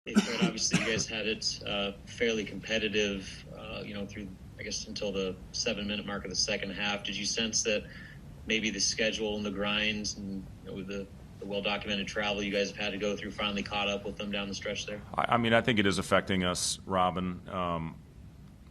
Hey, Fred, obviously you guys had it fairly competitive, through, I guess, until the 7-minute mark of the second half. Did you sense that maybe the schedule and the grinds and with the well-documented travel you guys have had to go through finally caught up with them down the stretch there? I mean, I think it is affecting us, Robin.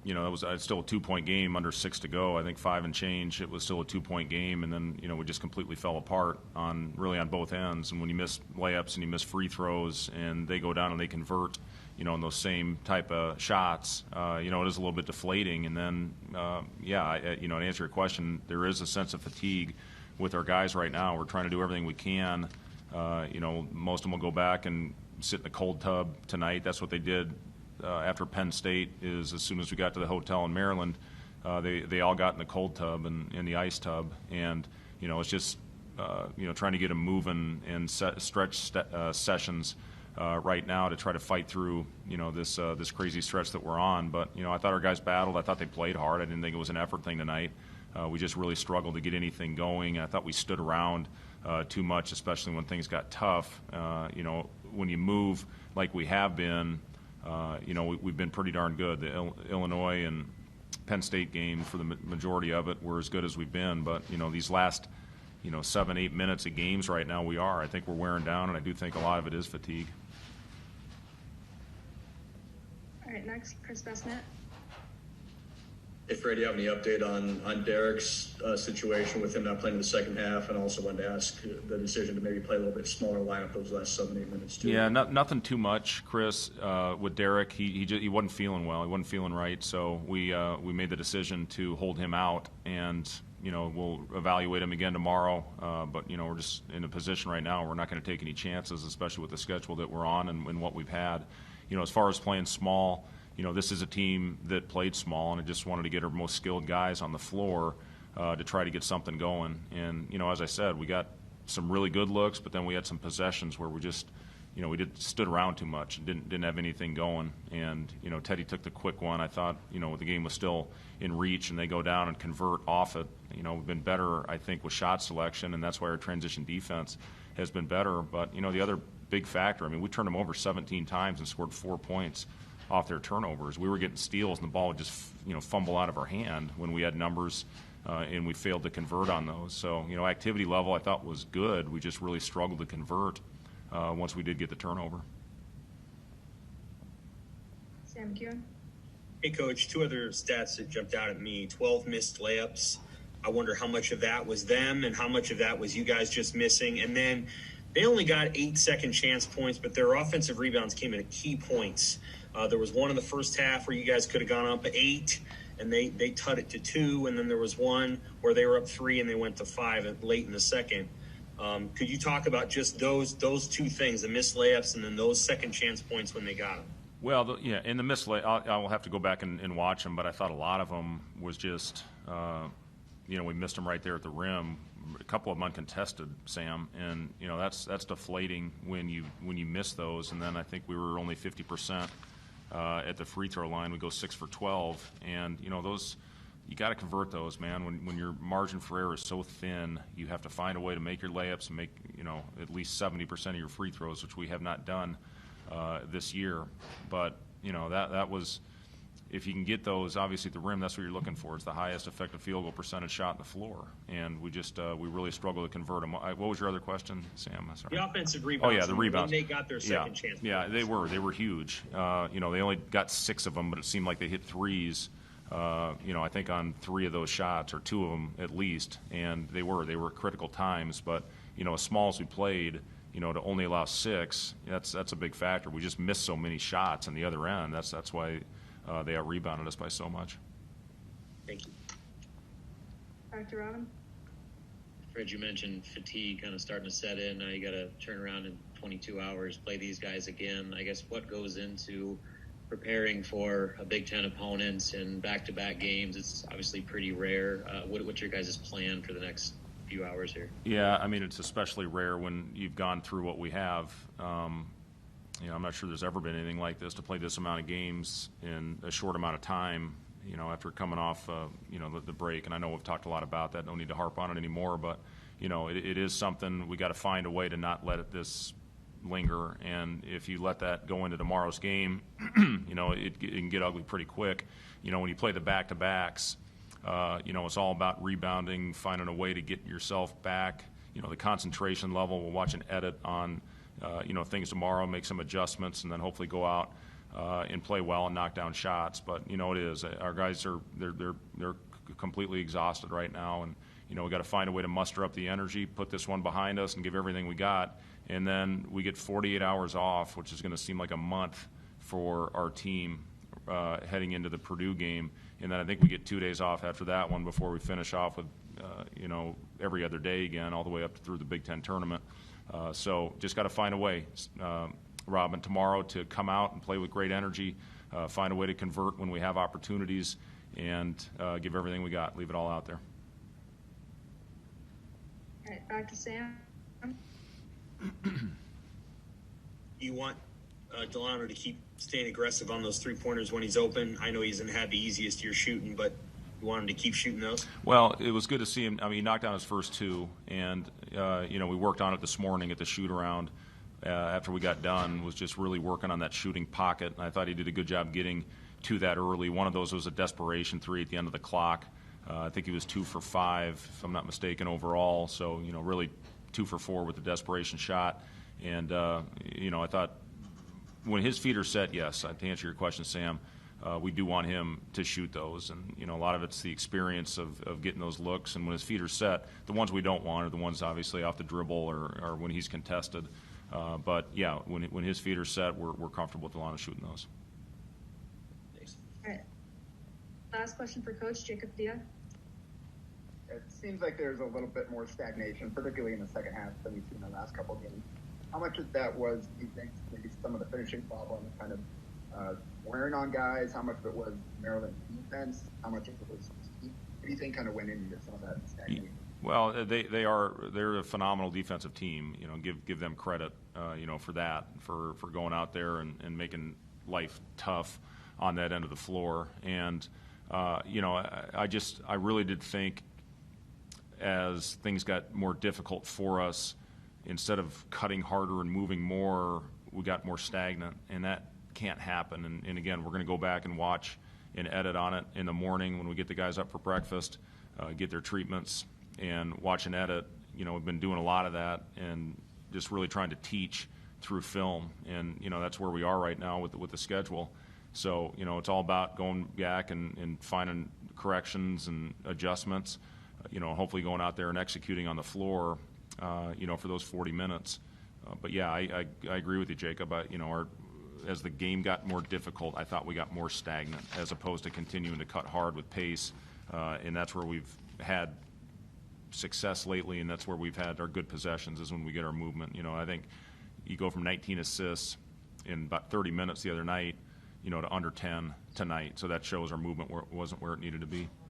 It was still a 2-point game under 6 to go. I think 5 and change. It was still a 2-point game, and then we just completely fell apart on both ends. And when you miss layups and you miss free throws, and they go down and they convert, in those same type of shots, it is a little bit deflating. And then, to answer your question, there is a sense of fatigue with our guys right now. We're trying to do everything we can. Most of them will go back and sit in the cold tub tonight. That's what they did. After Penn State is as soon as we got to the hotel in Maryland, they all got in the cold tub and in the ice tub, and it's just trying to get them moving in stretch sessions right now to try to fight through this crazy stretch that we're on. But I thought our guys battled. I thought they played hard. I didn't think it was an effort thing tonight. We just really struggled to get anything going. I thought we stood around too much, especially when things got tough. When you move like we have been. We've been pretty darn good. The Illinois and Penn State game, for the majority of it, were as good as we've been. But, these last, 7-8 minutes of games right now, I think we're wearing down, and I do think a lot of it is fatigue. All right, next, Chris Bessnett. Hey, Fred, do you have any update on Derricks' situation with him not playing in the second half? And also wanted to ask the decision to maybe play a little bit smaller lineup those last 7-8 minutes, too. Yeah, nothing too much, Chris. With Derrick, he wasn't feeling well. He wasn't feeling right. So we made the decision to hold him out, and, we'll evaluate him again tomorrow. But, we're just in a position right now we're not going to take any chances, especially with the schedule that we're on and what we've had. As far as playing small, this is a team that played small, and it just wanted to get our most skilled guys on the floor to try to get something going. And, as I said, we got some really good looks, but then we had some possessions where we just, stood around too much and didn't have anything going. And, Teddy took the quick one. I thought, the game was still in reach, and they go down and convert off it. We've been better, I think, with shot selection, and that's why our transition defense has been better. But, the other big factor, we turned them over 17 times and scored 4 points off their turnovers. We were getting steals, and the ball would just fumble out of our hand when we had numbers, and we failed to convert on those. So activity level I thought was good. We just really struggled to convert once we did get the turnover. Sam McEwen. Hey, Coach, 2 other stats that jumped out at me. 12 missed layups. I wonder how much of that was them and how much of that was you guys just missing. And then they only got 8 second chance points, but their offensive rebounds came in at key points. There was one in the first half where you guys could have gone up 8, and they tut it to 2, and then there was one where they were up 3 and they went to 5 late in the second. Could you talk about just those 2 things, the missed layups and then those second chance points when they got them? Well, in the missed I will have to go back and watch them, but I thought a lot of them was just, we missed them right there at the rim. A couple of them uncontested, Sam, and that's deflating when you miss those. And then I think we were only 50%. At the free throw line, we go 6 for 12, and those, you got to convert those, man. When your margin for error is so thin, you have to find a way to make your layups and make at least 70% of your free throws, which we have not done this year. But that was, if you can get those, obviously at the rim, that's what you're looking for. It's the highest effective field goal percentage shot on the floor, and we just we really struggle to convert them. What was your other question, Sam? Sorry. The offensive rebounds. Oh yeah, the rebounds. When they got their second chance. Yeah, they were huge. They only got 6 of them, but it seemed like they hit threes. I think on 3 of those shots, or 2 of them at least, and they were at critical times. But as small as we played, to only allow 6, that's a big factor. We just missed so many shots on the other end. That's why. They out-rebounded us by so much. Thank you. Dr. Robin. Fred, you mentioned fatigue kind of starting to set in. Now you got to turn around in 22 hours, play these guys again. I guess what goes into preparing for a Big Ten opponent in back-to-back games? It's obviously pretty rare. What's your guys' plan for the next few hours here? Yeah, it's especially rare when you've gone through what we have. I'm not sure there's ever been anything like this, to play this amount of games in a short amount of time, after coming off, the break. And I know we've talked a lot about that. No need to harp on it anymore. But, it is something we got to find a way to not let this linger, and if you let that go into tomorrow's game, it can get ugly pretty quick. When you play the back-to-backs, it's all about rebounding, finding a way to get yourself back. The concentration level. We'll watch an edit on, things tomorrow, make some adjustments, and then hopefully go out and play well and knock down shots. But it is our guys they're completely exhausted right now, and we got to find a way to muster up the energy, put this one behind us, and give everything we got. And then we get 48 hours off, which is going to seem like a month for our team heading into the Purdue game. And then I think we get 2 days off after that one before we finish off with, every other day again, all the way up through the Big Ten tournament. So just got to find a way, Robin, tomorrow to come out and play with great energy, find a way to convert when we have opportunities, and give everything we got, leave it all out there. All right, back to Sam. You want Delano to keep staying aggressive on those three-pointers when he's open? I know he hasn't had the easiest year shooting, but you want him to keep shooting those? Well, it was good to see him. I mean, he knocked down his first two, and, we worked on it this morning at the shoot-around after we got done, was just really working on that shooting pocket. And I thought he did a good job getting to that early. One of those was a desperation three at the end of the clock. I think he was 2 for 5, if I'm not mistaken, overall. So, really 2 for 4 with the desperation shot. And, I thought when his feet are set, yes, to answer your question, Sam, we do want him to shoot those. And, a lot of it's the experience of getting those looks. And when his feet are set, the ones we don't want are the ones obviously off the dribble or when he's contested. But, yeah, when his feet are set, we're comfortable with Delano shooting those. All right. Last question for Coach Jacob Dia. It seems like there's a little bit more stagnation, particularly in the second half, than we've seen in the last couple of games. How much of that was, do you think, maybe some of the finishing problems kind of wearing on guys? How much of it was Maryland defense? How much of it was what do you think kind of went into some of that stagnation? Well, they're a phenomenal defensive team. Give them credit, for that, for going out there and making life tough on that end of the floor. And I really did think as things got more difficult for us, instead of cutting harder and moving more, we got more stagnant, and that can't happen. And again, we're going to go back and watch and edit on it in the morning when we get the guys up for breakfast, get their treatments, and watch and edit. We've been doing a lot of that and just really trying to teach through film. And, that's where we are right now with the schedule. So, it's all about going back and finding corrections and adjustments, hopefully going out there and executing on the floor, for those 40 minutes. But, yeah, I agree with you, Jacob. As the game got more difficult, I thought we got more stagnant as opposed to continuing to cut hard with pace. And that's where we've had success lately, and that's where we've had our good possessions is when we get our movement. I think you go from 19 assists in about 30 minutes the other night, to under 10 tonight. So that shows our movement wasn't where it needed to be.